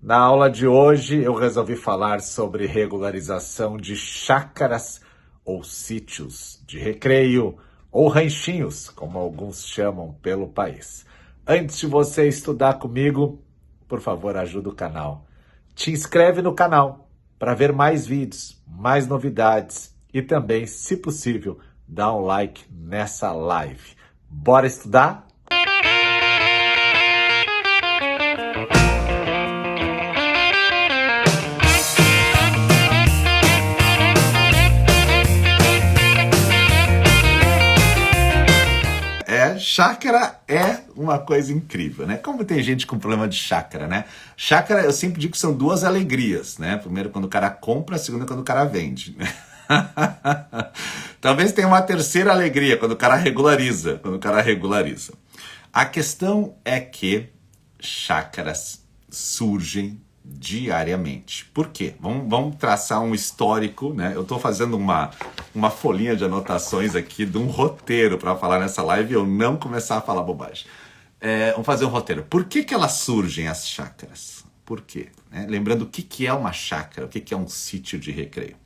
Na aula de hoje eu resolvi falar sobre regularização de chácaras ou sítios de recreio ou ranchinhos, como alguns chamam pelo país. Antes de você estudar comigo, por favor, ajuda o canal. Te inscreve no canal para ver mais vídeos, mais novidades e também, se possível, dá um like nessa live. Bora estudar? Chácara é uma coisa incrível, né? Como tem gente com problema de chácara, né? Chácara, eu sempre digo que são duas alegrias, né? Primeiro quando o cara compra, segunda quando o cara vende. Talvez tenha uma terceira alegria, quando o cara regulariza. A questão é que chácaras surgem diariamente. Por quê? Vamos traçar um histórico, né? Eu estou fazendo uma folhinha de anotações aqui de um roteiro para falar nessa live e eu não começar a falar bobagem. Vamos fazer um roteiro. Por que elas surgem, as chácaras? Por quê? Lembrando o que é uma chácara, o que é um sítio de recreio.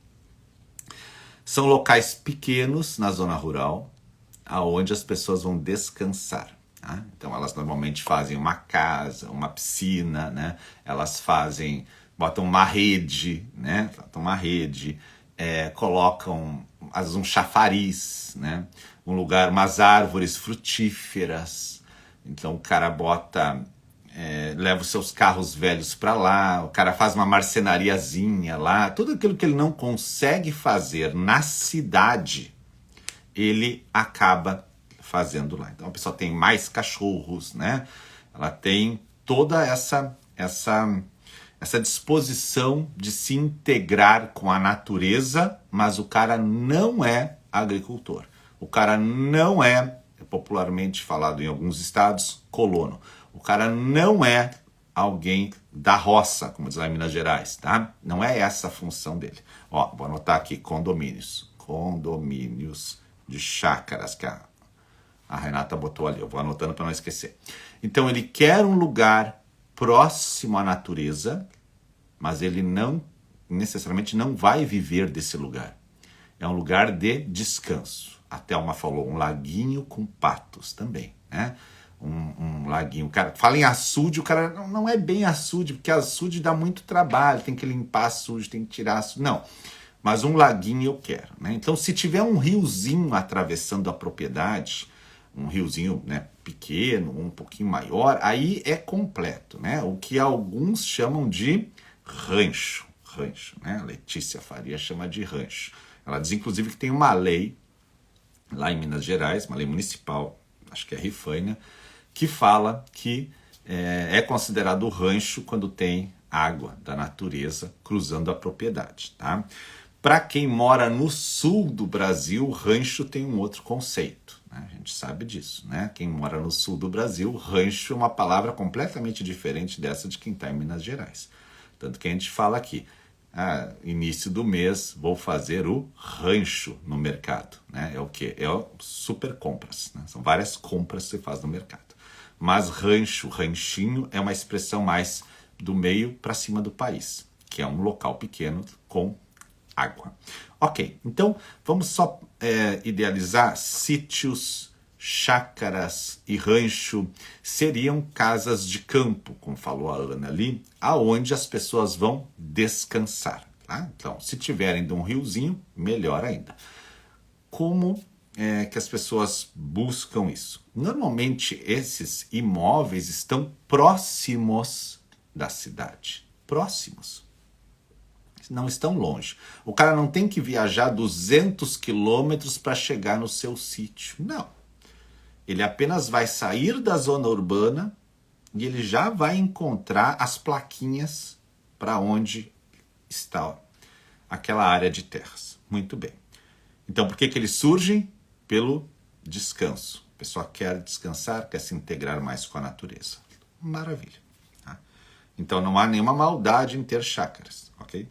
São locais pequenos na zona rural, aonde as pessoas vão descansar. Então elas normalmente fazem uma casa, uma piscina, né? Elas botam uma rede, né? Colocam às vezes um chafariz, né? Um lugar, umas árvores frutíferas. Então o cara leva os seus carros velhos para lá, o cara faz uma marcenariazinha lá, tudo aquilo que ele não consegue fazer na cidade, ele acaba fazendo lá. Então a pessoa tem mais cachorros, né? Ela tem toda essa disposição de se integrar com a natureza, mas o cara não é agricultor. O cara não é popularmente falado em alguns estados, colono. O cara não é alguém da roça, como diz lá em Minas Gerais, tá? Não é essa a função dele. Ó, vou anotar aqui, condomínios de chácaras, que a Renata botou ali, eu vou anotando para não esquecer. Então ele quer um lugar próximo à natureza, mas ele não necessariamente não vai viver desse lugar. É um lugar de descanso. A Thelma falou, um laguinho com patos também, né? Um laguinho. O cara fala em açude, o cara não é bem açude, porque açude dá muito trabalho, tem que limpar açude, tem que tirar açude. Não, mas um laguinho eu quero, né? Então se tiver um riozinho atravessando a propriedade, um riozinho, né, pequeno, um pouquinho maior, aí é completo, né? O que alguns chamam de rancho, né? A Letícia Faria chama de rancho. Ela diz, inclusive, que tem uma lei lá em Minas Gerais, uma lei municipal, acho que é Rifaina, que fala que é considerado rancho quando tem água da natureza cruzando a propriedade, tá? Para quem mora no sul do Brasil, rancho tem um outro conceito, né? A gente sabe disso, né? Quem mora no sul do Brasil, rancho é uma palavra completamente diferente dessa de quem está em Minas Gerais. Tanto que a gente fala aqui, início do mês, vou fazer o rancho no mercado, né? É o quê? É o super compras, né? São várias compras que você faz no mercado. Mas ranchinho é uma expressão mais do meio para cima do país, que é um local pequeno com água. Ok, então vamos só idealizar sítios, chácaras e rancho seriam casas de campo, como falou a Ana ali, aonde as pessoas vão descansar. Tá? Então, se tiverem de um riozinho, melhor ainda. Como que as pessoas buscam isso? Normalmente, esses imóveis estão próximos da cidade. Próximos. Não estão longe. O cara não tem que viajar 200 quilômetros para chegar no seu sítio. Não. Ele apenas vai sair da zona urbana e ele já vai encontrar as plaquinhas para onde está aquela área de terras. Muito bem. Então, por que eles surgem? Pelo descanso. A pessoa quer descansar, quer se integrar mais com a natureza. Maravilha. Tá? Então, não há nenhuma maldade em ter chácaras, ok?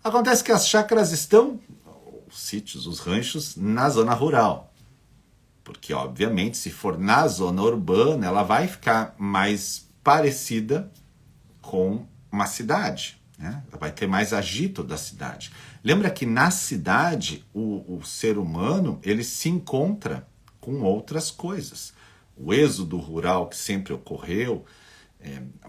Acontece que as chácaras estão, os sítios, os ranchos, na zona rural. Porque, obviamente, se for na zona urbana, ela vai ficar mais parecida com uma cidade, né? Vai ter mais agito da cidade. Lembra que na cidade o ser humano ele se encontra com outras coisas. O êxodo rural que sempre ocorreu,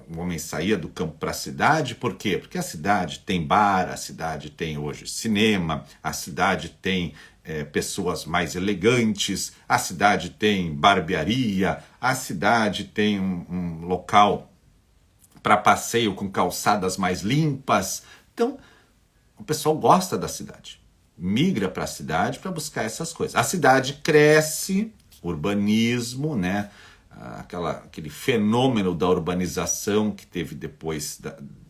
o homem saía do campo para a cidade, por quê? Porque a cidade tem bar, a cidade tem hoje cinema, a cidade tem pessoas mais elegantes, a cidade tem barbearia, a cidade tem um local para passeio com calçadas mais limpas. Então, o pessoal gosta da cidade, migra para a cidade para buscar essas coisas. A cidade cresce, urbanismo, né? Aquele fenômeno da urbanização que teve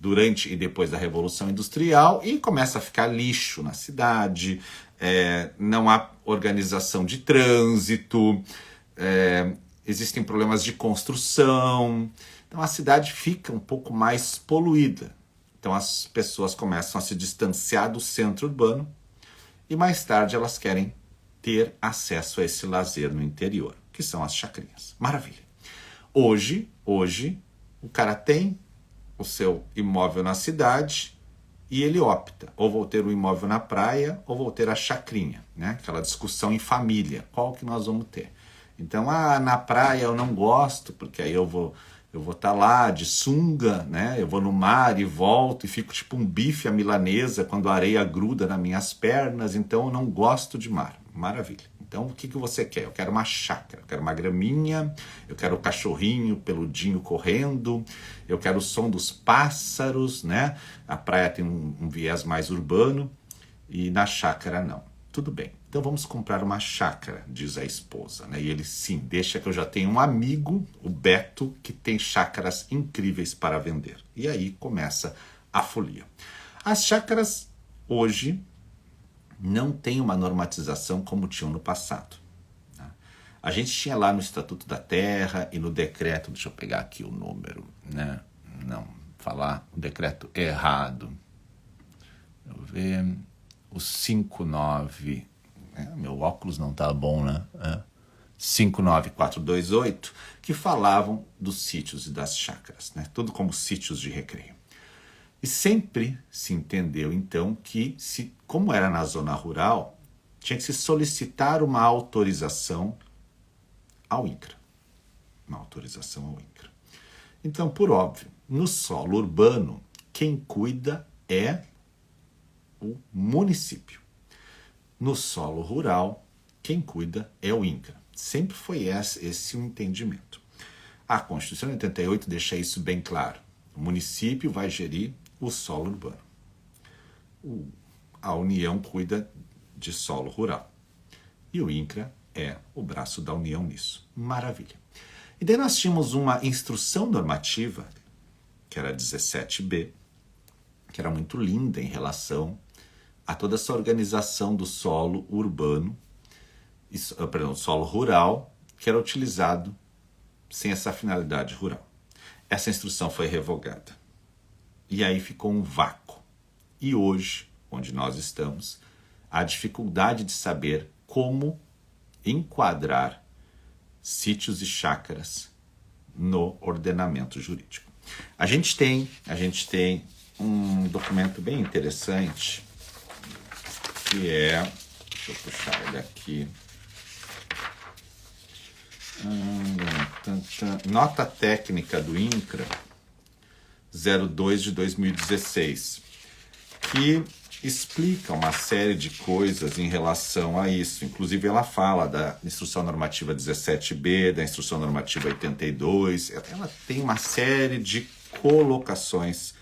durante e depois da Revolução Industrial, e começa a ficar lixo na cidade, não há organização de trânsito, existem problemas de construção, então a cidade fica um pouco mais poluída. Então as pessoas começam a se distanciar do centro urbano e mais tarde elas querem ter acesso a esse lazer no interior, que são as chacrinhas. Maravilha. Hoje, o cara tem o seu imóvel na cidade e ele opta, ou vou ter o imóvel na praia, ou vou ter a chacrinha, né? Aquela discussão em família, qual que nós vamos ter? Então, na praia eu não gosto, porque aí eu vou estar lá de sunga, né? Eu vou no mar e volto e fico tipo um bife à milanesa quando a areia gruda nas minhas pernas, então eu não gosto de mar. Maravilha. Então, o que você quer? Eu quero uma chácara, eu quero uma graminha, eu quero o cachorrinho peludinho correndo, eu quero o som dos pássaros, né? A praia tem um viés mais urbano e na chácara não. Tudo bem. Então vamos comprar uma chácara, diz a esposa, né? E ele, sim, deixa que eu já tenho um amigo, o Beto, que tem chácaras incríveis para vender. E aí começa a folia. As chácaras hoje não têm uma normatização como tinham no passado. Tá? A gente tinha lá no Estatuto da Terra e no decreto, deixa eu pegar aqui o número, né? Não, falar o decreto errado. Deixa eu ver, o 59, meu óculos não tá bom, né? 59428, que falavam dos sítios e das chácaras, né? Tudo como sítios de recreio. E sempre se entendeu, então, que, como era na zona rural, tinha que se solicitar uma autorização ao INCRA. Uma autorização ao INCRA. Então, por óbvio, no solo urbano, quem cuida é o município. No solo rural, quem cuida é o INCRA. Sempre foi esse o entendimento. A Constituição de 88 deixa isso bem claro. O município vai gerir o solo urbano. A União cuida de solo rural. E o INCRA é o braço da União nisso. Maravilha. E daí nós tínhamos uma instrução normativa, que era 17B, que era muito linda em relação a toda essa organização do solo urbano, solo rural, que era utilizado sem essa finalidade rural. Essa instrução foi revogada. E aí ficou um vácuo. E hoje, onde nós estamos, há dificuldade de saber como enquadrar sítios e chácaras no ordenamento jurídico. A gente tem um documento bem interessante, que é, deixa eu puxar ele aqui, nota técnica do INCRA 02 de 2016, que explica uma série de coisas em relação a isso. Inclusive ela fala da Instrução Normativa 17B, da Instrução Normativa 82, ela tem uma série de colocações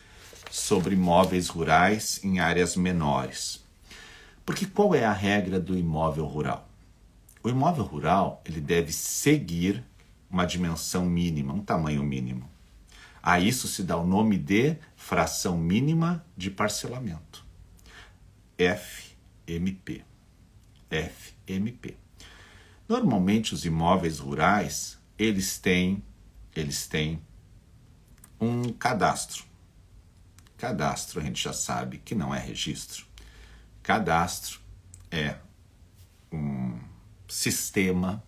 sobre imóveis rurais em áreas menores. Porque qual é a regra do imóvel rural? O imóvel rural ele deve seguir uma dimensão mínima, um tamanho mínimo. A isso se dá o nome de fração mínima de parcelamento. FMP. FMP. Normalmente os imóveis rurais, eles têm um cadastro. Cadastro a gente já sabe que não é registro. Cadastro é um sistema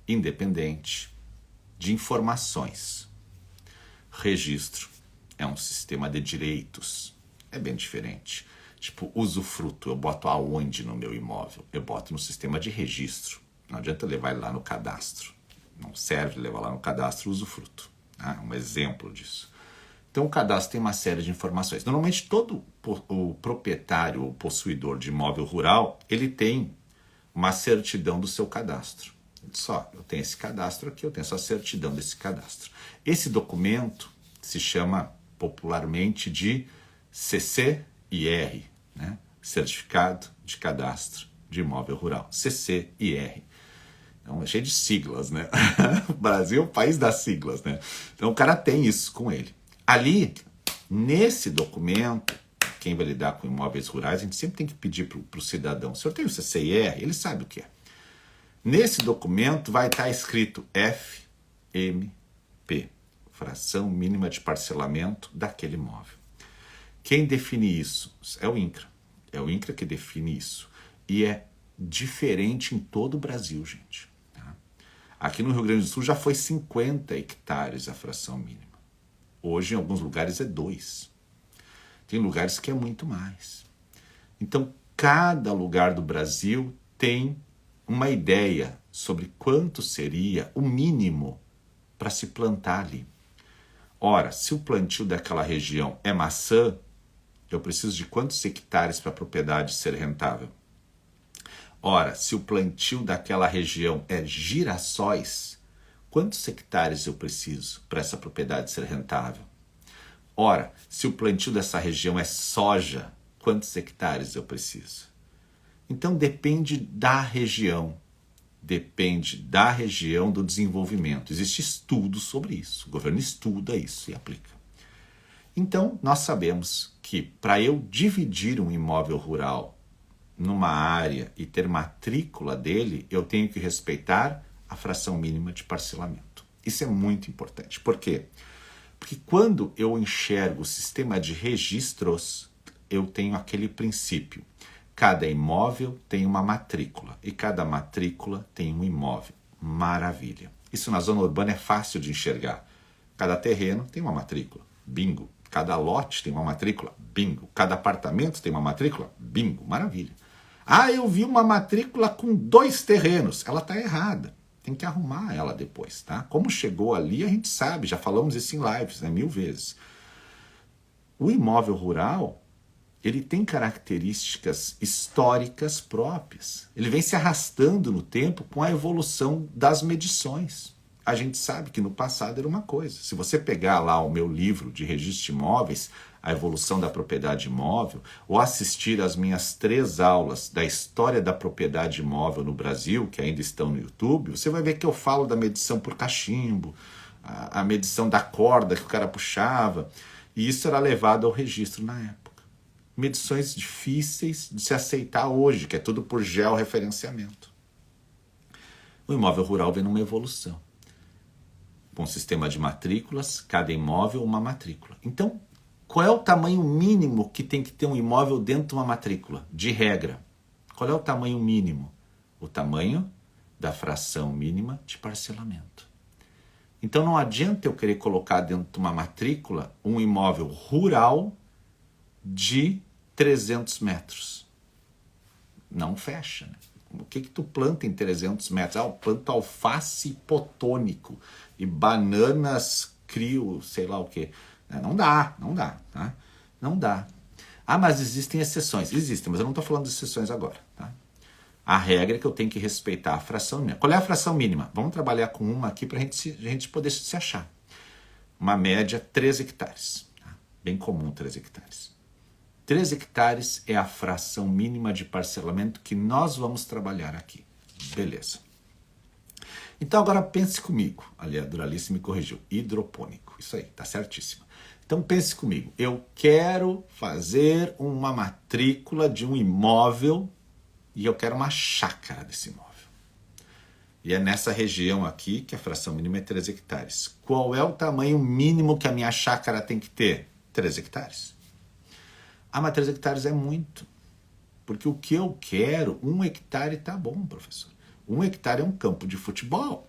independente de informações. Registro é um sistema de direitos. É bem diferente. Tipo, usufruto, eu boto aonde no meu imóvel? Eu boto no sistema de registro. Não adianta levar ele lá no cadastro. Não serve levar lá no cadastro o usufruto. Tá? Um exemplo disso. Então o cadastro tem uma série de informações. Normalmente todo o proprietário ou possuidor de imóvel rural, ele tem uma certidão do seu cadastro. Só, eu tenho esse cadastro aqui, eu tenho essa certidão desse cadastro. Esse documento se chama popularmente de CCIR, né? Certificado de Cadastro de Imóvel Rural, CCIR. Então é cheio de siglas, né? O Brasil é o país das siglas, né? Então o cara tem isso com ele. Ali, nesse documento, quem vai lidar com imóveis rurais, a gente sempre tem que pedir para o cidadão, o senhor tem o CCIR? Ele sabe o que é. Nesse documento vai estar escrito FMP, fração mínima de parcelamento daquele imóvel. Quem define isso? É o INCRA. É o INCRA que define isso. E é diferente em todo o Brasil, gente. Tá? Aqui no Rio Grande do Sul já foi 50 hectares a fração mínima. Hoje, em alguns lugares, é 2. Tem lugares que é muito mais. Então, cada lugar do Brasil tem uma ideia sobre quanto seria o mínimo para se plantar ali. Ora, se o plantio daquela região é maçã, eu preciso de quantos hectares para a propriedade ser rentável? Ora, se o plantio daquela região é girassóis, quantos hectares eu preciso para essa propriedade ser rentável? Ora, se o plantio dessa região é soja, quantos hectares eu preciso? Então depende da região. Depende da região do desenvolvimento. Existe estudo sobre isso. O governo estuda isso e aplica. Então, nós sabemos que para eu dividir um imóvel rural numa área e ter matrícula dele, eu tenho que respeitar a fração mínima de parcelamento. Isso é muito importante. Por quê? Porque quando eu enxergo o sistema de registros, eu tenho aquele princípio. Cada imóvel tem uma matrícula e cada matrícula tem um imóvel. Maravilha. Isso na zona urbana é fácil de enxergar. Cada terreno tem uma matrícula. Bingo. Cada lote tem uma matrícula. Bingo. Cada apartamento tem uma matrícula. Bingo. Maravilha. Ah, eu vi uma matrícula com 2 terrenos. Ela está errada. Tem que arrumar ela depois, tá? Como chegou ali, a gente sabe. Já falamos isso em lives, né? 1000 vezes. O imóvel rural, ele tem características históricas próprias. Ele vem se arrastando no tempo com a evolução das medições. A gente sabe que no passado era uma coisa. Se você pegar lá o meu livro de registro de imóveis, a evolução da propriedade imóvel, ou assistir às minhas 3 aulas da história da propriedade imóvel no Brasil, que ainda estão no YouTube, você vai ver que eu falo da medição por cachimbo, a medição da corda que o cara puxava, e isso era levado ao registro na época. Medições difíceis de se aceitar hoje, que é tudo por georreferenciamento. O imóvel rural vem numa evolução. Com um sistema de matrículas, cada imóvel uma matrícula. Então, qual é o tamanho mínimo que tem que ter um imóvel dentro de uma matrícula? De regra. Qual é o tamanho mínimo? O tamanho da fração mínima de parcelamento. Então não adianta eu querer colocar dentro de uma matrícula um imóvel rural de 300 metros. Não fecha, né? O que tu planta em 300 metros? Ah, eu planto alface hipotônico e bananas crio, sei lá o quê. Não dá, tá? Não dá. Ah, mas existem exceções. Existem, mas eu não estou falando de exceções agora, tá? A regra é que eu tenho que respeitar a fração mínima. Qual é a fração mínima? Vamos trabalhar com uma aqui para a gente poder se achar. Uma média, 3 hectares. Tá? Bem comum, 3 hectares. 3 hectares é a fração mínima de parcelamento que nós vamos trabalhar aqui. Beleza. Então agora pense comigo. Ali a Duralice me corrigiu. Hidropônico. Isso aí, tá certíssimo. Então pense comigo. Eu quero fazer uma matrícula de um imóvel e eu quero uma chácara desse imóvel. E é nessa região aqui que a fração mínima é 3 hectares. Qual é o tamanho mínimo que a minha chácara tem que ter? 3 hectares. Ah, mas 3 hectares é muito. Porque o que eu quero, 1 hectare tá bom, professor. 1 hectare é um campo de futebol.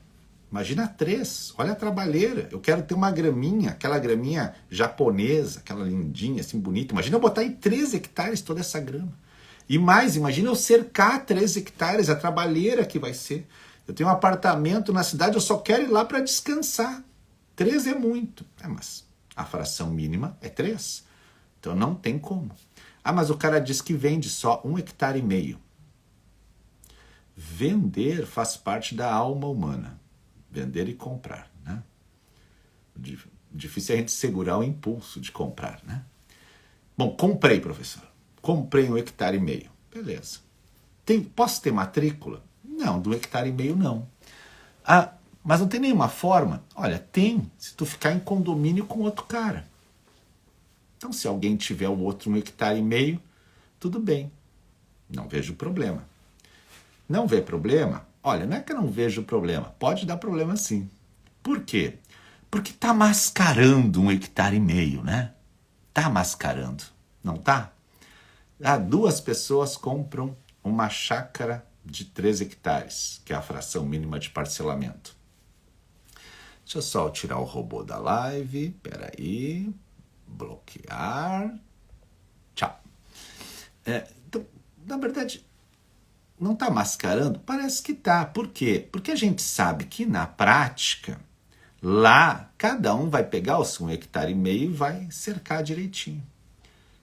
Imagina 3, olha a trabalheira. Eu quero ter uma graminha, aquela graminha japonesa, aquela lindinha, assim, bonita. Imagina eu botar em 3 hectares toda essa grama. E mais, imagina eu cercar 3 hectares, a trabalheira que vai ser. Eu tenho um apartamento na cidade, eu só quero ir lá para descansar. 3 é muito. Mas a fração mínima é 3. Então não tem como. Mas o cara diz que vende só 1,5 hectares. Vender faz parte da alma humana. Vender e comprar, né? Difícil é a gente segurar o impulso de comprar, né? Bom, comprei, professor. Comprei 1,5 hectares. Beleza. Posso ter matrícula? Não, do 1,5 hectares não. Mas não tem nenhuma forma? Olha, tem, se tu ficar em condomínio com outro cara. Então, se alguém tiver o outro 1,5 hectares, tudo bem. Não vejo problema. Não vê problema? Olha, não é que eu não vejo problema. Pode dar problema sim. Por quê? Porque tá mascarando 1,5 hectares, né? Tá mascarando. Não tá? 2 pessoas compram uma chácara de 3 hectares, que é a fração mínima de parcelamento. Deixa eu só tirar o robô da live. Peraí. Bloquear. Tchau. Então, na verdade, não está mascarando? Parece que está. Por quê? Porque a gente sabe que na prática, lá, cada um vai pegar o seu 1,5 hectares e vai cercar direitinho.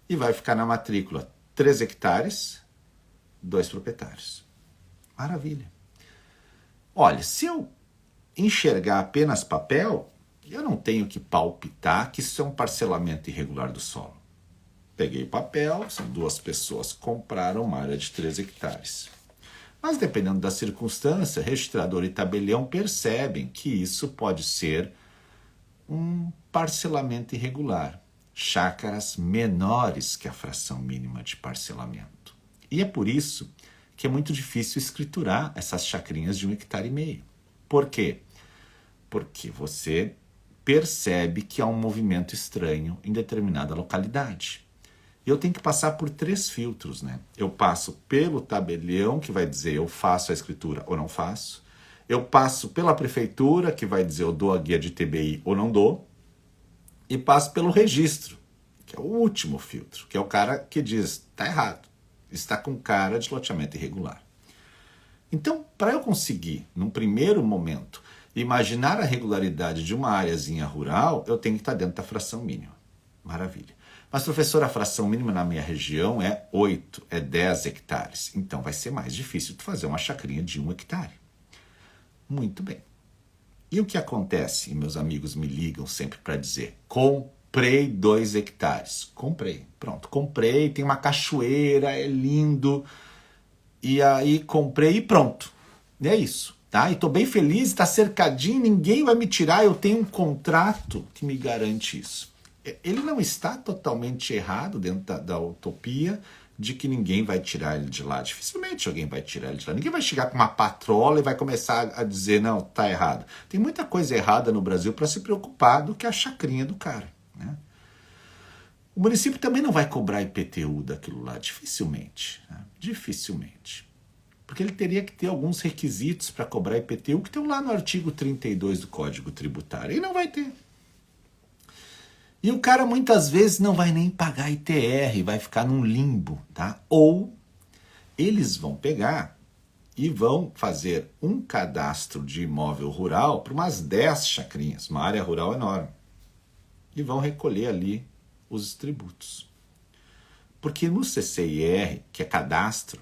E vai ficar na matrícula 3 hectares, 2 proprietários. Maravilha. Olha, se eu enxergar apenas papel, eu não tenho que palpitar que isso é um parcelamento irregular do solo. Peguei papel, 2 pessoas compraram uma área de 3 hectares. Mas dependendo da circunstância, registrador e tabelião percebem que isso pode ser um parcelamento irregular. Chácaras menores que a fração mínima de parcelamento. E é por isso que é muito difícil escriturar essas chacrinhas de 1,5 hectares. Por quê? Porque você percebe que há um movimento estranho em determinada localidade. Eu tenho que passar por 3 filtros, né? Eu passo pelo tabelião, que vai dizer eu faço a escritura ou não faço. Eu passo pela prefeitura, que vai dizer eu dou a guia de TBI ou não dou. E passo pelo registro, que é o último filtro, que é o cara que diz, tá errado, está com cara de loteamento irregular. Então, para eu conseguir, num primeiro momento, imaginar a regularidade de uma áreazinha rural, eu tenho que estar dentro da fração mínima. Maravilha. Mas, professor, a fração mínima na minha região é 8, é 10 hectares. Então, vai ser mais difícil tu fazer uma chacrinha de 1 hectare. Muito bem. E o que acontece? E meus amigos me ligam sempre para dizer, comprei 2 hectares. Comprei, pronto, comprei, tem uma cachoeira, é lindo. E aí comprei e pronto. E é isso, tá? E tô bem feliz, tá cercadinho, ninguém vai me tirar, eu tenho um contrato que me garante isso. Ele não está totalmente errado dentro da utopia de que ninguém vai tirar ele de lá. Dificilmente alguém vai tirar ele de lá. Ninguém vai chegar com uma patrola e vai começar a dizer, não, tá errado. Tem muita coisa errada no Brasil para se preocupar do que a chacrinha do cara, né? O município também não vai cobrar IPTU daquilo lá, dificilmente, né? Dificilmente. Porque ele teria que ter alguns requisitos para cobrar IPTU que estão lá no artigo 32 do Código Tributário. E não vai ter. E o cara muitas vezes não vai nem pagar ITR, vai ficar num limbo, tá? Ou eles vão pegar e vão fazer um cadastro de imóvel rural para umas 10 chacrinhas, uma área rural enorme. E vão recolher ali os tributos. Porque no CCIR, que é cadastro,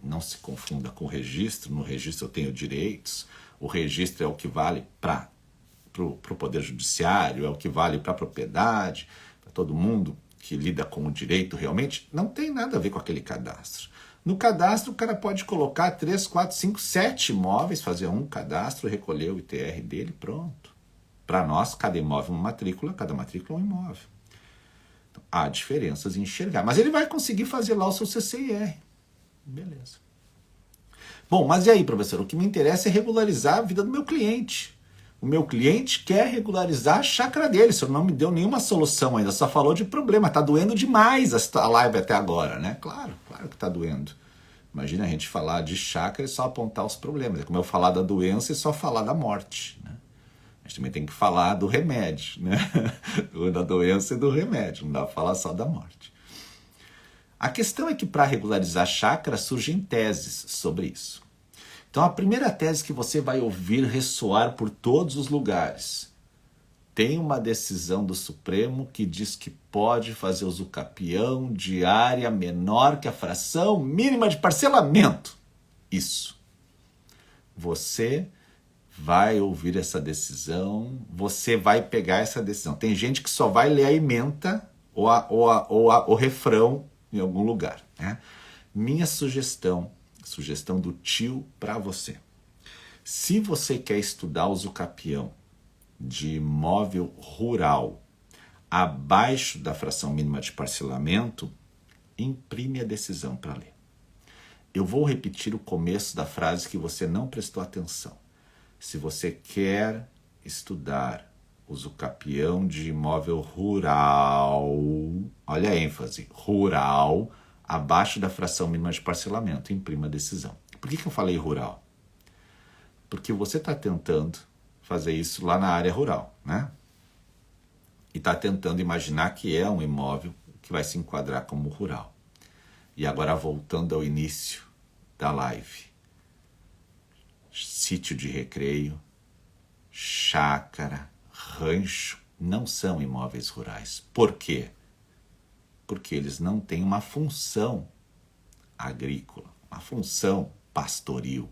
não se confunda com o registro, no registro eu tenho direitos, o registro é o que vale para o Poder Judiciário, é o que vale para a propriedade, para todo mundo que lida com o direito realmente, não tem nada a ver com aquele cadastro. No cadastro, o cara pode colocar 3, 4, 5, 7 imóveis, fazer um cadastro, recolher o ITR dele, pronto. Para nós, cada imóvel é uma matrícula, cada matrícula é um imóvel. Então, há diferenças em enxergar. Mas ele vai conseguir fazer lá o seu CCIR. Beleza. Bom, mas e aí, professor? O que me interessa é regularizar a vida do meu cliente. O meu cliente quer regularizar a chácara dele. O senhor não me deu nenhuma solução ainda, só falou de problema. Está doendo demais a live até agora, né? Claro que está doendo. Imagina a gente falar de chácara e só apontar os problemas. É como eu falar da doença e só falar da morte, né? gente também tem que falar do remédio, né? Da doença e do remédio, não dá para falar só da morte. A questão é que para regularizar chakra surgem teses sobre isso. Então a primeira tese que você vai ouvir ressoar por todos os lugares: tem uma decisão do Supremo que diz que pode fazer usucapião de área menor que a fração mínima de parcelamento. Isso. Você vai ouvir essa decisão, você vai pegar essa decisão. Tem gente que só vai ler a ementa ou o refrão em algum lugar, né? Minha sugestão do tio para você: se você quer estudar usucapião de imóvel rural abaixo da fração mínima de parcelamento, imprime a decisão para ler. Eu vou repetir o começo da frase que você não prestou atenção. Se você quer estudar usucapião de imóvel rural, olha a ênfase, rural, abaixo da fração mínima de parcelamento, imprima a decisão. Por que eu falei rural? Porque você está tentando fazer isso lá na área rural, né? E está tentando imaginar que é um imóvel que vai se enquadrar como rural. E agora, voltando ao início da live: sítio de recreio, chácara, rancho não são imóveis rurais. Por quê? Porque eles não têm uma função agrícola, uma função pastoril.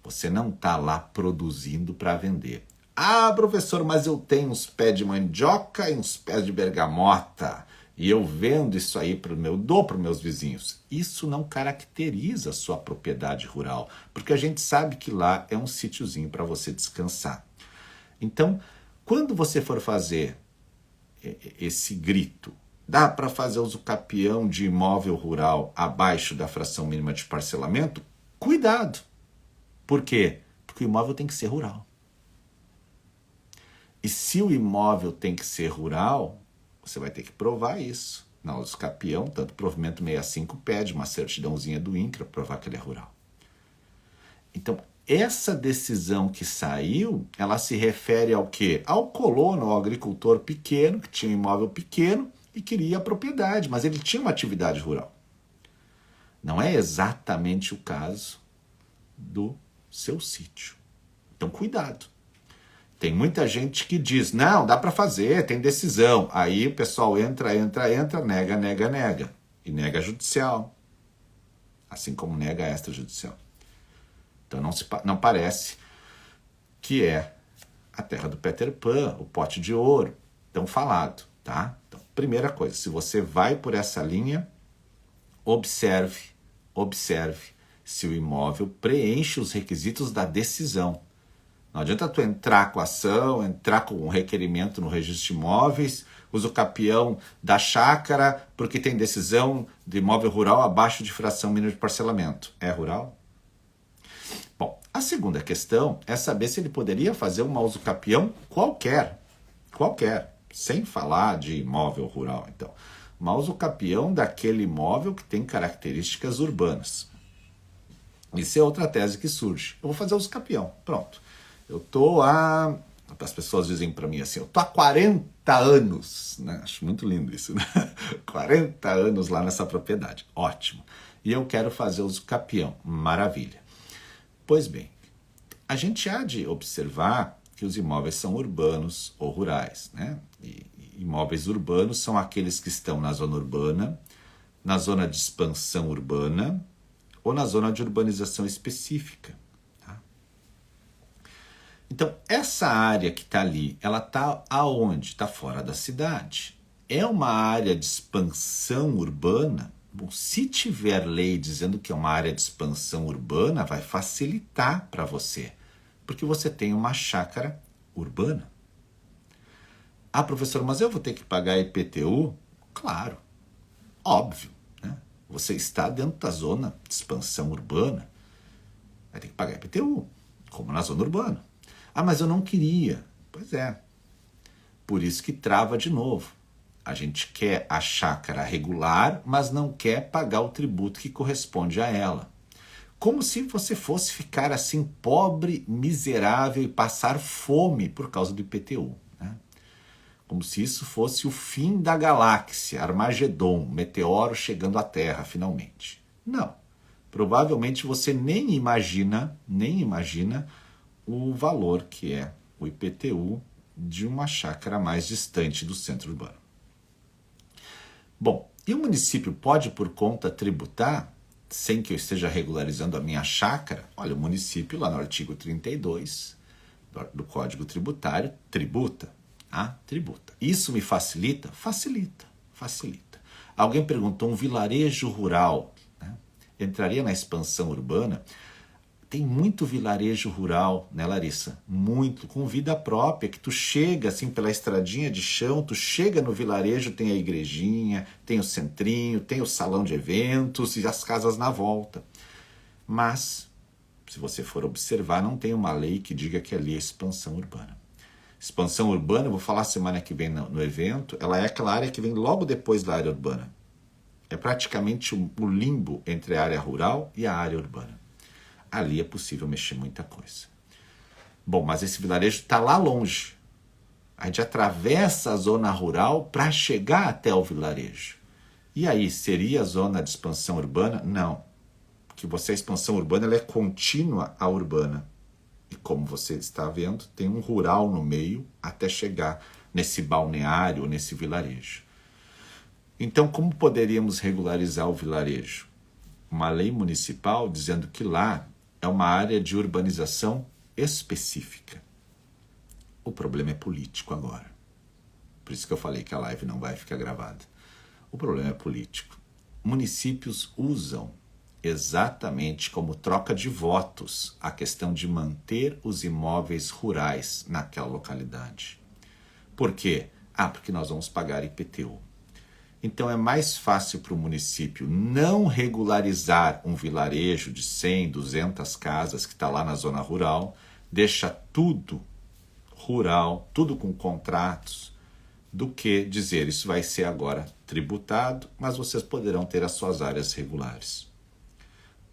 Você não está lá produzindo para vender. Ah, professor, mas eu tenho uns pés de mandioca e uns pés de bergamota e eu vendo isso aí dou para os meus vizinhos. Isso não caracteriza a sua propriedade rural, porque a gente sabe que lá é um sítiozinho para você descansar. Então, quando você for fazer esse grito, dá para fazer usucapião de imóvel rural abaixo da fração mínima de parcelamento? Cuidado! Por quê? Porque o imóvel tem que ser rural. E se o imóvel tem que ser rural, você vai ter que provar isso. Na usucapião, tanto o provimento 65 pede uma certidãozinha do INCRA para provar que ele é rural. Então, essa decisão que saiu, ela se refere ao quê? Ao colono, ao agricultor pequeno, que tinha um imóvel pequeno e queria a propriedade, mas ele tinha uma atividade rural. Não é exatamente o caso do seu sítio. Então, cuidado. Tem muita gente que diz, não, dá para fazer, tem decisão. Aí o pessoal entra, nega. E nega judicial. Assim como nega extrajudicial. Então não parece que é a terra do Peter Pan, o pote de ouro, tão falado, tá? Então, primeira coisa, se você vai por essa linha, observe se o imóvel preenche os requisitos da decisão. Não adianta tu entrar com a ação, entrar com um requerimento no registro de imóveis, usucapião da chácara, porque tem decisão de imóvel rural abaixo de fração mínima de parcelamento. É rural? Bom, a segunda questão é saber se ele poderia fazer uma usucapião qualquer, sem falar de imóvel rural. Então, uma usucapião daquele imóvel que tem características urbanas. Isso é outra tese que surge. Eu vou fazer usucapião, pronto. Eu tô as pessoas dizem para mim assim, eu tô há 40 anos, né? Acho muito lindo isso, né? 40 anos lá nessa propriedade, ótimo. E eu quero fazer usucapião, maravilha. Pois bem, a gente há de observar que os imóveis são urbanos ou rurais, né? E imóveis urbanos são aqueles que estão na zona urbana, na zona de expansão urbana ou na zona de urbanização específica. Então, essa área que está ali, ela está aonde? Está fora da cidade. É uma área de expansão urbana? Bom, se tiver lei dizendo que é uma área de expansão urbana, vai facilitar para você, porque você tem uma chácara urbana. Ah, professor, mas eu vou ter que pagar IPTU? Claro, óbvio, né? Você está dentro da zona de expansão urbana, vai ter que pagar IPTU, como na zona urbana. Ah, mas eu não queria. Pois é. Por isso que trava de novo. A gente quer a chácara regular, mas não quer pagar o tributo que corresponde a ela. Como se você fosse ficar assim pobre, miserável e passar fome por causa do IPTU, né? Como se isso fosse o fim da galáxia, Armagedon, meteoro chegando à Terra finalmente. Não. Provavelmente você nem imagina o valor que é o IPTU de uma chácara mais distante do centro urbano. Bom, e o município pode por conta tributar sem que eu esteja regularizando a minha chácara? Olha, o município lá no artigo 32 do Código Tributário tributa. Tributa. Isso me facilita? Facilita. Alguém perguntou, um vilarejo rural, né, entraria na expansão urbana? Tem muito vilarejo rural, né, Larissa? Muito, com vida própria, que tu chega assim pela estradinha de chão, tu chega no vilarejo, tem a igrejinha, tem o centrinho, tem o salão de eventos e as casas na volta. Mas, se você for observar, não tem uma lei que diga que ali é expansão urbana. Expansão urbana, eu vou falar semana que vem no evento, ela é aquela área que vem logo depois da área urbana. É praticamente o limbo entre a área rural e a área urbana. Ali é possível mexer muita coisa. Bom, mas esse vilarejo está lá longe. A gente atravessa a zona rural para chegar até o vilarejo. E aí, seria a zona de expansão urbana? Não. Porque a expansão urbana ela é contínua à urbana. E como você está vendo, tem um rural no meio até chegar nesse balneário, nesse vilarejo. Então, como poderíamos regularizar o vilarejo? Uma lei municipal dizendo que lá é uma área de urbanização específica. O problema é político agora. Por isso que eu falei que a live não vai ficar gravada. O problema é político. Municípios usam exatamente como troca de votos a questão de manter os imóveis rurais naquela localidade. Por quê? Porque nós vamos pagar IPTU. Então é mais fácil para o município não regularizar um vilarejo de 100, 200 casas que está lá na zona rural, deixa tudo rural, tudo com contratos, do que dizer isso vai ser agora tributado, mas vocês poderão ter as suas áreas regulares.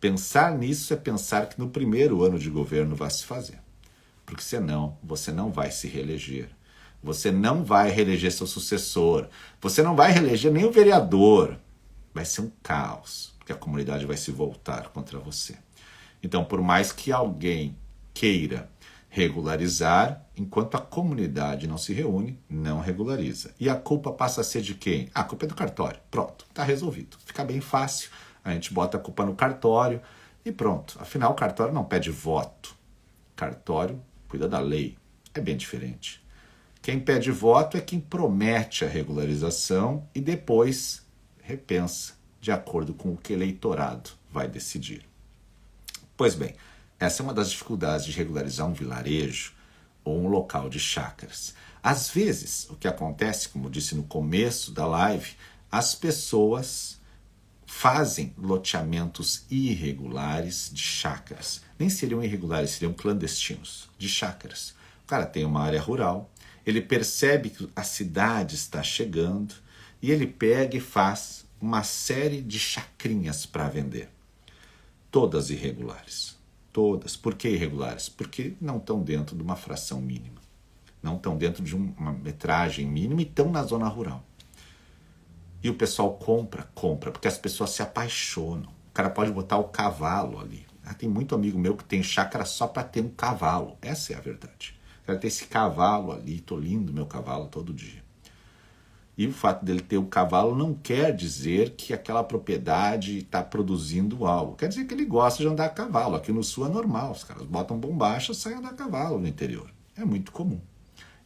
Pensar nisso é pensar que no primeiro ano de governo vai se fazer, porque senão você não vai se reeleger. Você não vai reeleger seu sucessor. Você não vai reeleger nem o vereador. Vai ser um caos, porque a comunidade vai se voltar contra você. Então, por mais que alguém queira regularizar, enquanto a comunidade não se reúne, não regulariza. E a culpa passa a ser de quem? A culpa é do cartório. Pronto, está resolvido. Fica bem fácil. A gente bota a culpa no cartório e pronto. Afinal, o cartório não pede voto. O cartório cuida da lei. É bem diferente. Quem pede voto é quem promete a regularização e depois repensa de acordo com o que o eleitorado vai decidir. Pois bem, essa é uma das dificuldades de regularizar um vilarejo ou um local de chácaras. Às vezes, o que acontece, como eu disse no começo da live, as pessoas fazem loteamentos irregulares de chácaras. Nem seriam irregulares, seriam clandestinos, de chácaras. O cara tem uma área rural, ele percebe que a cidade está chegando e ele pega e faz uma série de chacrinhas para vender. Todas irregulares. Todas. Por que irregulares? Porque não estão dentro de uma fração mínima. Não estão dentro de uma metragem mínima e estão na zona rural. E o pessoal compra, porque as pessoas se apaixonam. O cara pode botar o cavalo ali. Tem muito amigo meu que tem chácara só para ter um cavalo. Essa é a verdade. Quero ter esse cavalo ali, tô lindo meu cavalo todo dia. E o fato dele ter o cavalo não quer dizer que aquela propriedade está produzindo algo. Quer dizer que ele gosta de andar a cavalo. Aqui no sul é normal, os caras botam bombacha e saem andar a cavalo no interior. É muito comum.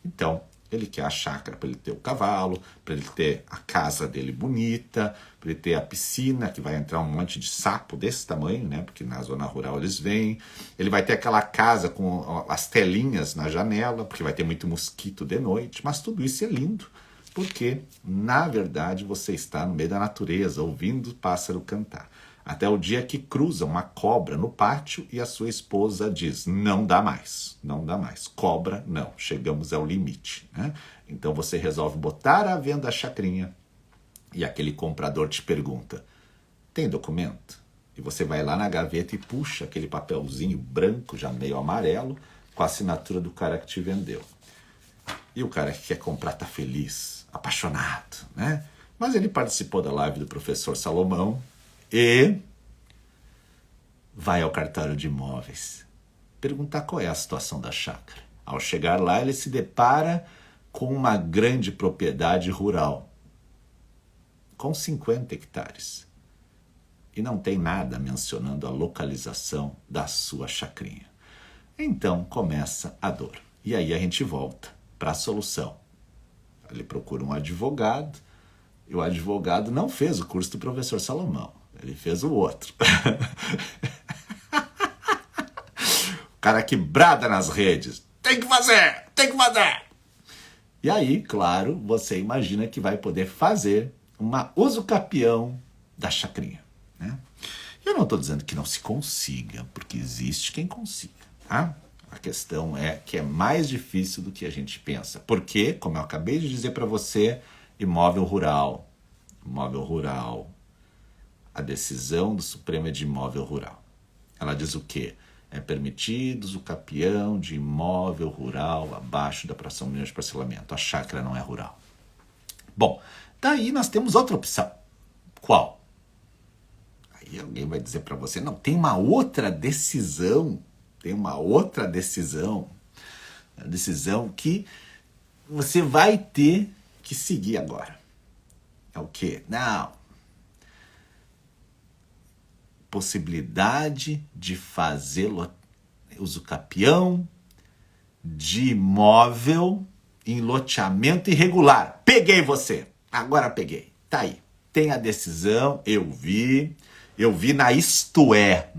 Então, ele quer a chácara para ele ter o cavalo, para ele ter a casa dele bonita, para ele ter a piscina, que vai entrar um monte de sapo desse tamanho, né? Porque na zona rural eles vêm. Ele vai ter aquela casa com as telinhas na janela, porque vai ter muito mosquito de noite. Mas tudo isso é lindo, porque, na verdade, você está no meio da natureza, ouvindo o pássaro cantar. Até o dia que cruza uma cobra no pátio e a sua esposa diz, não dá mais, não dá mais. Cobra, não, chegamos ao limite, né? Então você resolve botar à venda a chacrinha e aquele comprador te pergunta, tem documento? E você vai lá na gaveta e puxa aquele papelzinho branco, já meio amarelo, com a assinatura do cara que te vendeu. E o cara que quer comprar tá feliz, apaixonado, né? Mas ele participou da live do professor Salomão e vai ao cartório de imóveis perguntar qual é a situação da chácara. Ao chegar lá, ele se depara com uma grande propriedade rural, com 50 hectares. E não tem nada mencionando a localização da sua chacrinha. Então começa a dor. E aí a gente volta para a solução. Ele procura um advogado, e o advogado não fez o curso do professor Salomão, ele fez o outro. O cara que brada nas redes, tem que fazer, tem que fazer. E aí, claro, você imagina que vai poder fazer uma usucapião da chacrinha, né? Eu não estou dizendo que não se consiga, porque existe quem consiga, tá? A questão é que é mais difícil do que a gente pensa. Porque, como eu acabei de dizer para você, imóvel rural, a decisão do Supremo é de imóvel rural. Ela diz o quê? É permitido usucapião de imóvel rural abaixo da fração mínima de parcelamento. A chácara não é rural. Bom, daí nós temos outra opção. Qual? Aí alguém vai dizer para você, não, tem uma outra decisão. A decisão que você vai ter que seguir agora. É o quê? Não. Possibilidade de fazer usucapião de imóvel em loteamento irregular. Peguei você. Agora peguei. Tá aí. Tem a decisão, eu vi na Isto É,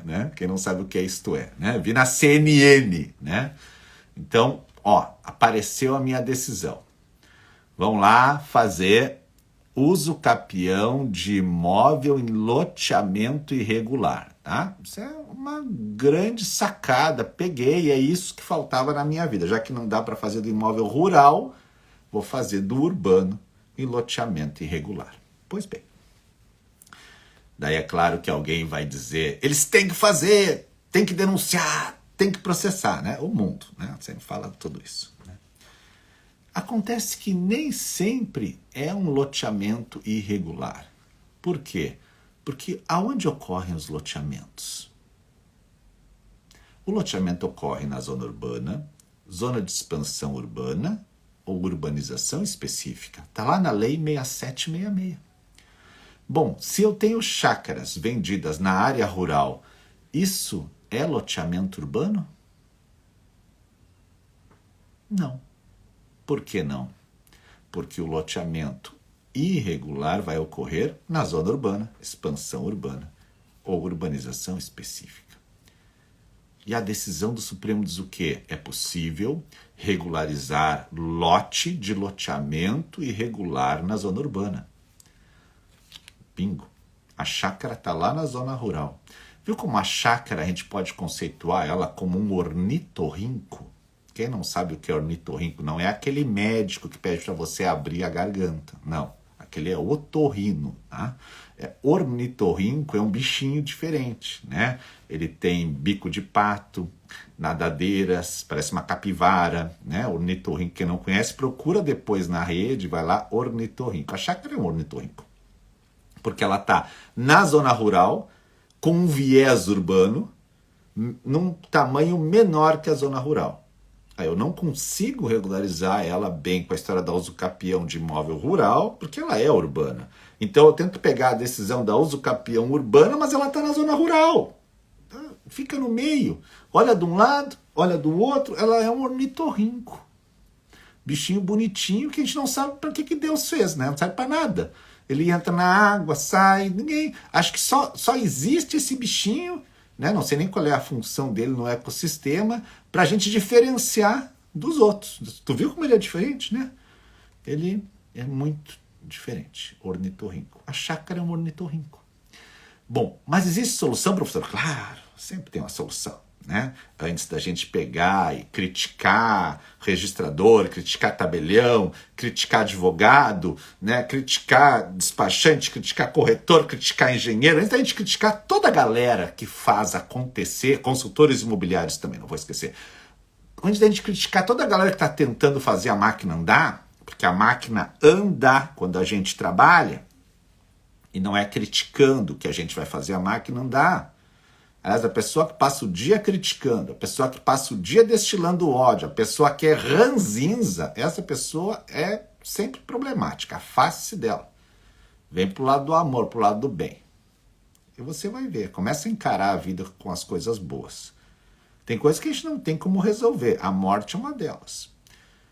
né? Quem não sabe o que é Isto É, né? Vi na CNN, né? Então, apareceu a minha decisão. Vamos lá fazer usucapião de imóvel em loteamento irregular, tá? Isso é uma grande sacada. Peguei, é isso que faltava na minha vida. Já que não dá para fazer do imóvel rural, vou fazer do urbano em loteamento irregular. Pois bem. Daí é claro que alguém vai dizer, eles têm que fazer, têm que denunciar, têm que processar, né? O mundo, né? Sempre fala tudo isso, né? Acontece que nem sempre é um loteamento irregular. Por quê? Porque aonde ocorrem os loteamentos? O loteamento ocorre na zona urbana, zona de expansão urbana ou urbanização específica. Está lá na Lei 6766. Bom, se eu tenho chácaras vendidas na área rural, isso é loteamento urbano? Não. Por que não? Porque o loteamento irregular vai ocorrer na zona urbana, expansão urbana ou urbanização específica. E a decisão do Supremo diz o quê? É possível regularizar lote de loteamento irregular na zona urbana. Bingo. A chácara está lá na zona rural. Viu como a chácara a gente pode conceituar ela como um ornitorrinco? Quem não sabe o que é ornitorrinco, não é aquele médico que pede para você abrir a garganta. Não, aquele é otorrino, tá? Ornitorrinco é um bichinho diferente, né? Ele tem bico de pato, nadadeiras, parece uma capivara, né? Ornitorrinco, quem não conhece, procura depois na rede, vai lá, ornitorrinco. A chácara é um ornitorrinco, porque ela está na zona rural, com um viés urbano, num tamanho menor que a zona rural. Aí eu não consigo regularizar ela bem com a história da usucapião de imóvel rural, porque ela é urbana. Então eu tento pegar a decisão da usucapião urbana, mas ela está na zona rural. Fica no meio. Olha de um lado, olha do outro, ela é um ornitorrinco. Bichinho bonitinho que a gente não sabe para que Deus fez, né? Não serve para nada. Ele entra na água, sai, ninguém... Acho que só existe esse bichinho, né? Não sei nem qual é a função dele no ecossistema, para a gente diferenciar dos outros. Tu viu como ele é diferente, né? Ele é muito diferente, ornitorrinco. A chácara é um ornitorrinco. Bom, mas existe solução, professor? Claro, sempre tem uma solução. né? Antes da gente pegar e criticar registrador, criticar tabelião, criticar advogado, né? Criticar despachante, criticar corretor, criticar engenheiro, antes da gente criticar toda a galera que faz acontecer, consultores imobiliários também, não vou esquecer. Antes da gente criticar toda a galera que está tentando fazer a máquina andar, porque a máquina anda quando a gente trabalha, e não é criticando que a gente vai fazer a máquina andar. Aliás, a pessoa que passa o dia criticando, a pessoa que passa o dia destilando ódio, a pessoa que é ranzinza, essa pessoa é sempre problemática. Afaste-se dela. Vem pro lado do amor, pro lado do bem. E você vai ver. Começa a encarar a vida com as coisas boas. Tem coisas que a gente não tem como resolver. A morte é uma delas.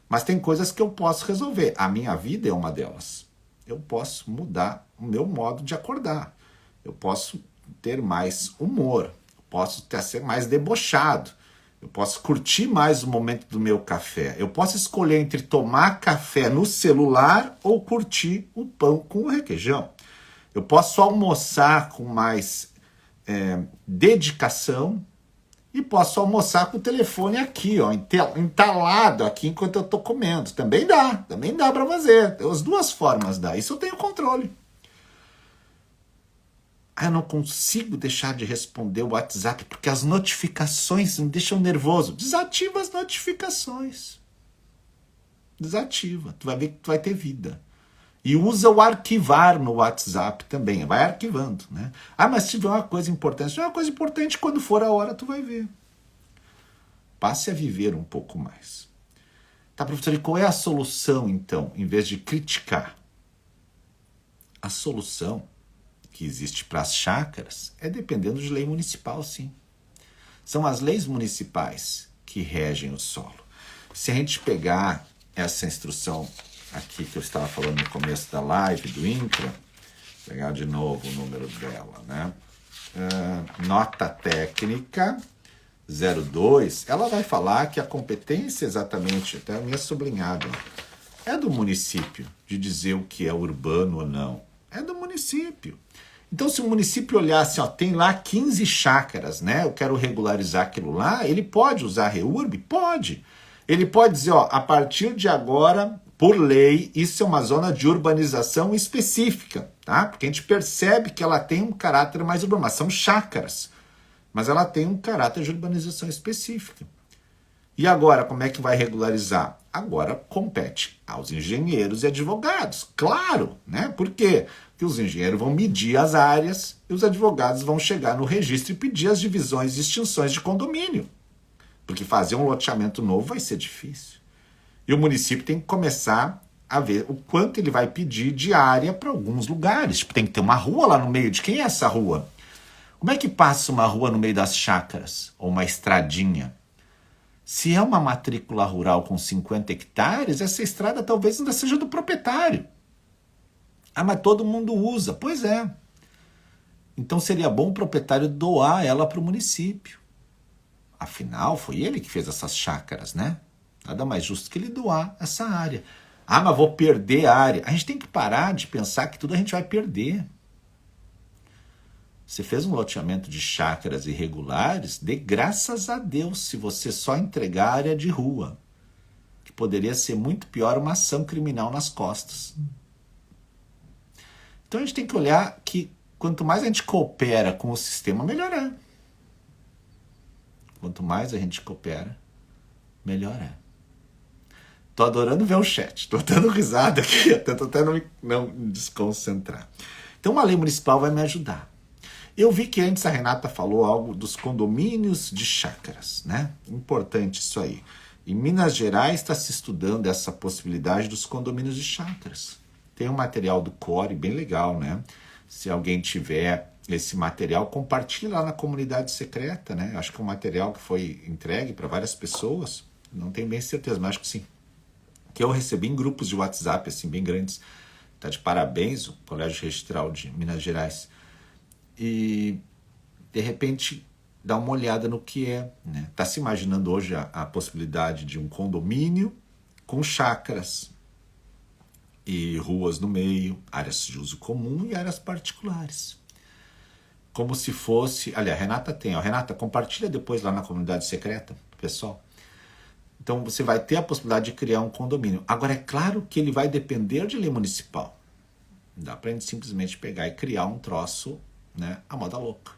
Mas tem coisas que eu posso resolver. A minha vida é uma delas. Eu posso mudar o meu modo de acordar. Eu posso ter mais humor, eu posso ser mais debochado, eu posso curtir mais o momento do meu café, eu posso escolher entre tomar café no celular ou curtir o pão com requeijão. Eu posso almoçar com mais dedicação e posso almoçar com o telefone aqui, ó, entalado aqui enquanto eu estou comendo. Também dá para fazer. As duas formas dá. Isso eu tenho controle. Eu não consigo deixar de responder o WhatsApp porque as notificações me deixam nervoso. Desativa as notificações. Desativa. Tu vai ver que tu vai ter vida. E usa o arquivar no WhatsApp também. Vai arquivando, né? Mas se tiver uma coisa importante. Se tiver uma coisa importante, quando for a hora, tu vai ver. Passe a viver um pouco mais. Tá, professor, e qual é a solução, então, em vez de criticar? A solução que existe para as chácaras é dependendo de lei municipal, sim. São as leis municipais que regem o solo. Se a gente pegar essa instrução aqui que eu estava falando no começo da live do INCRA, pegar de novo o número dela, né? Nota técnica 02, ela vai falar que a competência exatamente, até a minha sublinhada, é do município de dizer o que é urbano ou não. É do município. Então, se o município olhar assim, ó, tem lá 15 chácaras, né? Eu quero regularizar aquilo lá, ele pode usar a REURB? Pode. Ele pode dizer, ó, a partir de agora, por lei, isso é uma zona de urbanização específica, tá? Porque a gente percebe que ela tem um caráter mais urbano, mas são chácaras. Mas ela tem um caráter de urbanização específica. E agora, como é que vai regularizar? Agora compete aos engenheiros e advogados. Claro, né? Por quê? Porque os engenheiros vão medir as áreas e os advogados vão chegar no registro e pedir as divisões e extinções de condomínio. Porque fazer um loteamento novo vai ser difícil. E o município tem que começar a ver o quanto ele vai pedir de área para alguns lugares. Tipo, tem que ter uma rua lá no meio. De quem é essa rua? Como é que passa uma rua no meio das chácaras? Ou uma estradinha? Se é uma matrícula rural com 50 hectares, essa estrada talvez ainda seja do proprietário. Mas todo mundo usa. Pois é. Então seria bom o proprietário doar ela para o município. Afinal, foi ele que fez essas chácaras, né? Nada mais justo que ele doar essa área. Mas vou perder a área. A gente tem que parar de pensar que tudo a gente vai perder. Você fez um loteamento de chácaras irregulares, dê graças a Deus se você só entregar a área de rua. Que poderia ser muito pior uma ação criminal nas costas. Então a gente tem que olhar que quanto mais a gente coopera com o sistema, melhor é. Quanto mais a gente coopera, melhor é. Tô adorando ver o chat. Tô dando risada aqui, tô até não me desconcentrar. Então uma lei municipal vai me ajudar. Eu vi que antes a Renata falou algo dos condomínios de chácaras, né? Importante isso aí. Em Minas Gerais está se estudando essa possibilidade dos condomínios de chácaras. Tem um material do Core bem legal, né? Se alguém tiver esse material, compartilhe lá na comunidade secreta, né? Acho que é um material que foi entregue para várias pessoas. Não tenho bem certeza, mas acho que sim. Que eu recebi em grupos de WhatsApp, assim, bem grandes. Tá de parabéns o Colégio Registral de Minas Gerais. E, de repente, dá uma olhada no que é, né? Tá se imaginando hoje a possibilidade de um condomínio com chácaras e ruas no meio, áreas de uso comum e áreas particulares. como se fosse... Aliás, a Renata tem, ó. Renata, compartilha depois lá na comunidade secreta, pessoal. Então você vai ter a possibilidade de criar um condomínio. Agora, é claro que ele vai depender de lei municipal. Não dá pra gente simplesmente pegar e criar um troço, né, à moda louca.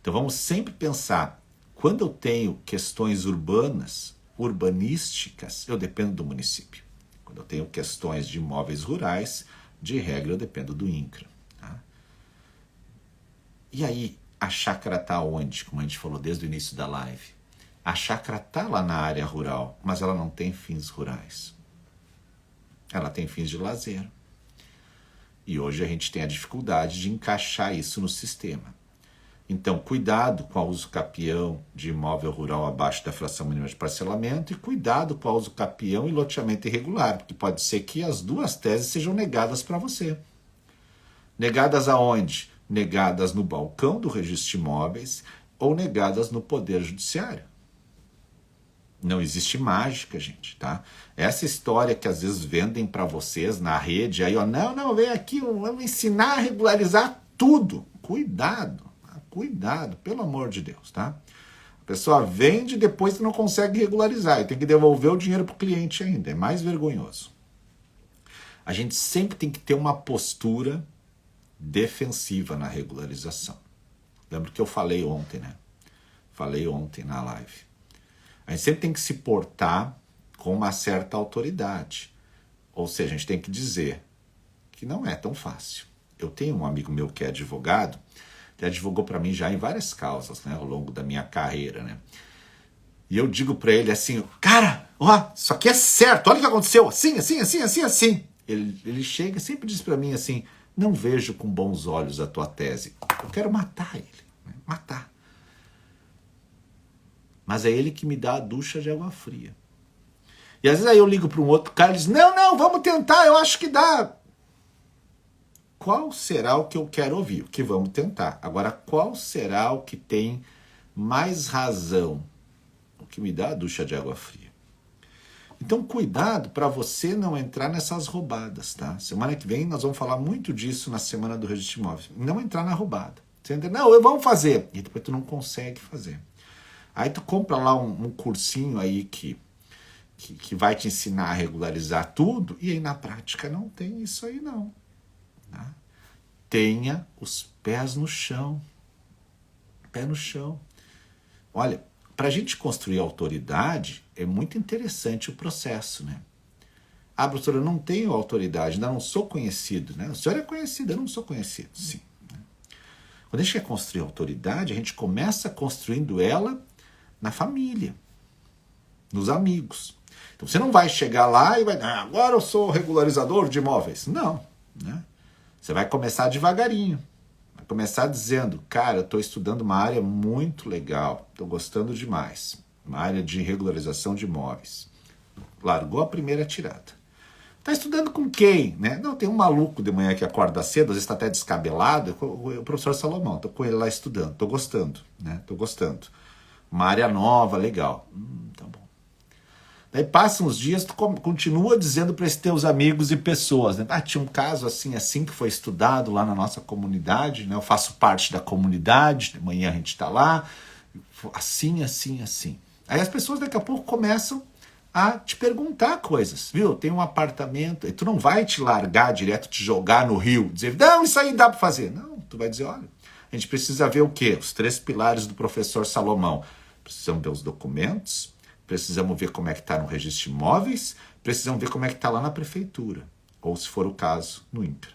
Então vamos sempre pensar, quando eu tenho questões urbanas, urbanísticas, eu dependo do município. Quando eu tenho questões de imóveis rurais, de regra eu dependo do INCRA. Tá? E aí, a chácara está onde? Como a gente falou desde o início da live. A chácara está lá na área rural, mas ela não tem fins rurais. Ela tem fins de lazer. E hoje a gente tem a dificuldade de encaixar isso no sistema. Então, cuidado com o uso capião de imóvel rural abaixo da fração mínima de parcelamento e cuidado com o uso capião e loteamento irregular, porque pode ser que as duas teses sejam negadas para você. Negadas aonde? Negadas no balcão do registro de imóveis ou negadas no Poder Judiciário. Não existe mágica, gente, tá? Essa história que às vezes vendem para vocês na rede, aí, ó, não, vem aqui, vamos ensinar a regularizar tudo. Cuidado, pelo amor de Deus, tá? A pessoa vende e depois não consegue regularizar e tem que devolver o dinheiro pro cliente ainda, é mais vergonhoso. A gente sempre tem que ter uma postura defensiva na regularização. Lembra que eu falei ontem, né? Falei ontem na live. A gente sempre tem que se portar com uma certa autoridade. Ou seja, a gente tem que dizer que não é tão fácil. Eu tenho um amigo meu que é advogado, que advogou para mim já em várias causas, né, ao longo da minha carreira, né? E eu digo para ele assim, cara, ó, isso aqui é certo, olha o que aconteceu, assim. Ele chega e sempre diz para mim assim, não vejo com bons olhos a tua tese. Eu quero matar ele, né? Matar. Mas é ele que me dá a ducha de água fria. E às vezes aí eu ligo para um outro cara e diz, não, vamos tentar, eu acho que dá. Qual será o que eu quero ouvir? O que vamos tentar. Agora, qual será o que tem mais razão? O que me dá a ducha de água fria. Então, cuidado para você não entrar nessas roubadas, tá? Semana que vem nós vamos falar muito disso na Semana do Registro de Imóveis. Não entrar na roubada. Você entra, não, vamos fazer. E depois tu não consegue fazer. Aí tu compra lá um cursinho aí que vai te ensinar a regularizar tudo, e aí na prática não tem isso aí não. Tá? Tenha os pés no chão. Pé no chão. Olha, para a gente construir autoridade, é muito interessante o processo, né? Ah, professor, eu não tenho autoridade, ainda não sou conhecido, né? O senhor é conhecido, eu não sou conhecido, sim. Quando a gente quer construir autoridade, a gente começa construindo ela na família, nos amigos. Então você não vai chegar lá e vai, agora eu sou regularizador de imóveis. Não, né? Você vai começar devagarinho. Vai começar dizendo, cara, eu estou estudando uma área muito legal, estou gostando demais. Uma área de regularização de imóveis. Largou a primeira tirada. Está estudando com quem? Né? Não, tem um maluco de manhã que acorda cedo, às vezes está até descabelado, o professor Salomão, estou com ele lá estudando, estou gostando, né? Estou gostando. Uma área nova, legal. Tá bom. Daí passam uns dias, tu continua dizendo para esses teus amigos e pessoas, né? Ah, tinha um caso assim que foi estudado lá na nossa comunidade, né? Eu faço parte da comunidade, de manhã a gente está lá, assim. Aí as pessoas daqui a pouco começam a te perguntar coisas, viu? Tem um apartamento, e tu não vai te largar direto, te jogar no rio, dizer, não, isso aí dá para fazer. Não, tu vai dizer, olha, a gente precisa ver o quê? Os 3 pilares do professor Salomão. Precisamos ver os documentos, precisamos ver como é que está no registro de imóveis, precisamos ver como é que está lá na prefeitura, ou se for o caso, no INCRA.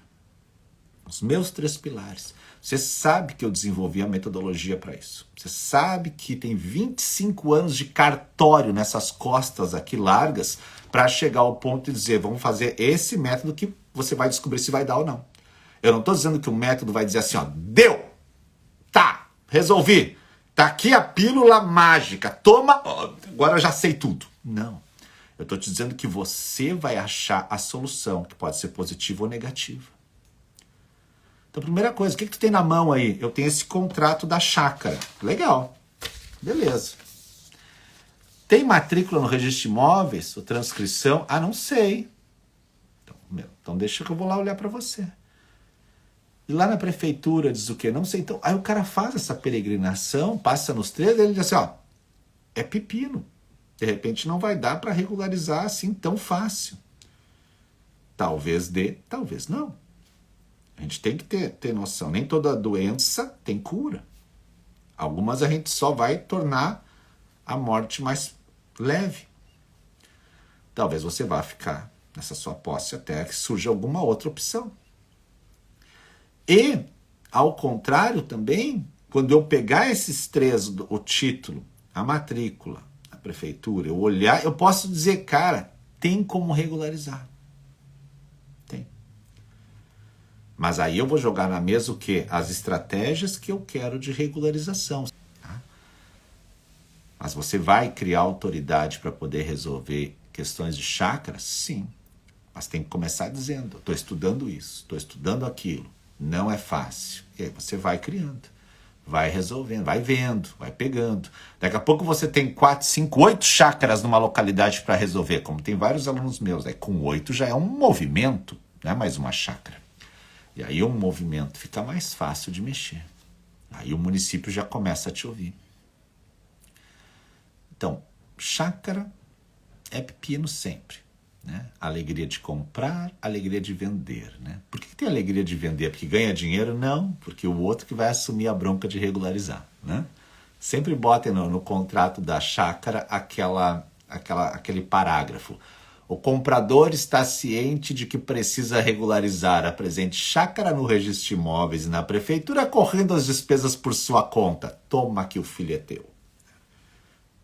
Os meus 3 pilares. Você sabe que eu desenvolvi a metodologia para isso. Você sabe que tem 25 anos de cartório nessas costas aqui largas para chegar ao ponto de dizer, vamos fazer esse método que você vai descobrir se vai dar ou não. Eu não estou dizendo que o método vai dizer assim, ó, deu, tá, resolvi. Tá aqui a pílula mágica, toma, agora eu já sei tudo. Não, eu estou te dizendo que você vai achar a solução, que pode ser positiva ou negativa. Então, primeira coisa, o que tu tem na mão aí? Eu tenho esse contrato da chácara. Legal, beleza. Tem matrícula no registro de imóveis, ou transcrição? Ah, não sei. Então deixa que eu vou lá olhar para você. E lá na prefeitura diz o quê? Não sei. Então, aí o cara faz essa peregrinação, passa nos 3, ele diz assim, ó, é pepino. De repente não vai dar para regularizar assim tão fácil. Talvez dê, talvez não. A gente tem que ter noção. Nem toda doença tem cura. Algumas a gente só vai tornar a morte mais leve. Talvez você vá ficar nessa sua posse até que surja alguma outra opção. E, ao contrário também, quando eu pegar esses 3, o título, a matrícula, a prefeitura, eu olhar, eu posso dizer, cara, tem como regularizar. Tem. Mas aí eu vou jogar na mesa o quê? As estratégias que eu quero de regularização. Tá? Mas você vai criar autoridade para poder resolver questões de chácara? Sim. Mas tem que começar dizendo, estou estudando isso, estou estudando aquilo. Não é fácil. E aí você vai criando, vai resolvendo, vai vendo, vai pegando. Daqui a pouco você tem 4, 5, 8 chácaras numa localidade para resolver, como tem vários alunos meus. Aí com 8 já é um movimento, não é mais uma chácara. E aí um movimento fica mais fácil de mexer. Aí o município já começa a te ouvir. Então, chácara é pepino sempre. Né? Alegria de comprar, alegria de vender. Né? Por que tem alegria de vender? Porque ganha dinheiro? Não, porque o outro que vai assumir a bronca de regularizar. Né? Sempre botem no contrato da chácara aquele parágrafo. O comprador está ciente de que precisa regularizar a presente chácara no registro de imóveis e na prefeitura, correndo as despesas por sua conta. Toma que o filho é teu.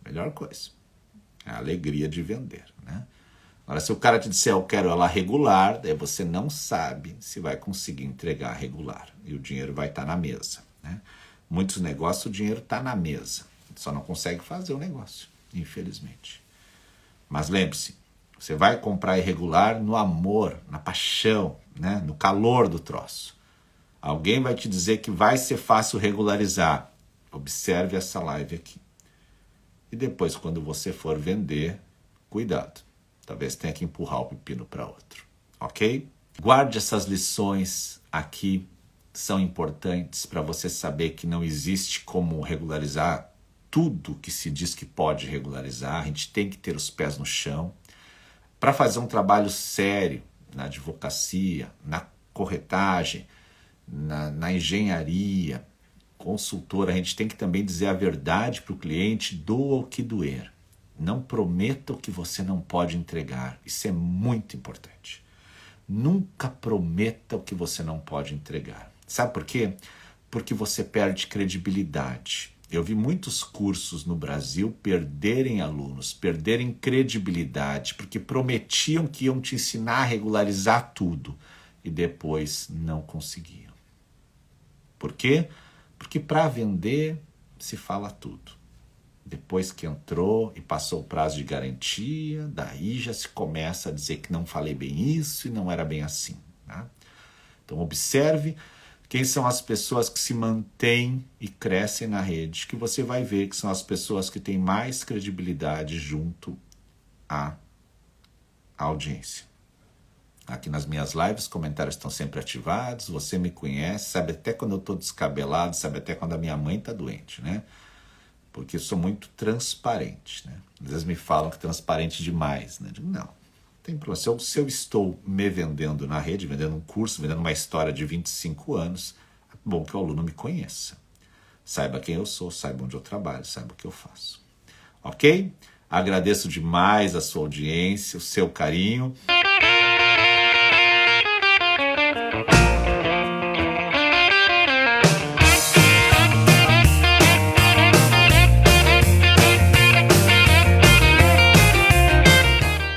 Melhor coisa. A alegria de vender. Né? Agora, se o cara te disser, eu quero ela regular, daí você não sabe se vai conseguir entregar regular. E o dinheiro vai estar na mesa. Né? Muitos negócios, o dinheiro está na mesa. Só não consegue fazer o negócio, infelizmente. Mas lembre-se, você vai comprar irregular no amor, na paixão, né? No calor do troço. Alguém vai te dizer que vai ser fácil regularizar. Observe essa live aqui. E depois, quando você for vender, cuidado. Talvez tenha que empurrar o pepino para outro. Ok? Guarde essas lições aqui. São importantes para você saber que não existe como regularizar tudo que se diz que pode regularizar. A gente tem que ter os pés no chão. Para fazer um trabalho sério na advocacia, na corretagem, na engenharia, consultora, a gente tem que também dizer a verdade para o cliente, doa o que doer. Não prometa o que você não pode entregar. Isso é muito importante. Nunca prometa o que você não pode entregar. Sabe por quê? Porque você perde credibilidade. Eu vi muitos cursos no Brasil perderem alunos, perderem credibilidade, porque prometiam que iam te ensinar a regularizar tudo e depois não conseguiam. Por quê? Porque para vender se fala tudo. Depois que entrou e passou o prazo de garantia, daí já se começa a dizer que não falei bem isso e não era bem assim. Tá? Então observe quem são as pessoas que se mantêm e crescem na rede, que você vai ver que são as pessoas que têm mais credibilidade junto à audiência. Aqui nas minhas lives, os comentários estão sempre ativados, você me conhece, sabe até quando eu estou descabelado, sabe até quando a minha mãe está doente, né? Porque eu sou muito transparente, né? Às vezes me falam que transparente demais, né? Eu digo, não, tem problema. Se eu estou me vendendo na rede, vendendo um curso, vendendo uma história de 25 anos, é bom que o aluno me conheça. Saiba quem eu sou, saiba onde eu trabalho, saiba o que eu faço. Ok? Agradeço demais a sua audiência, o seu carinho.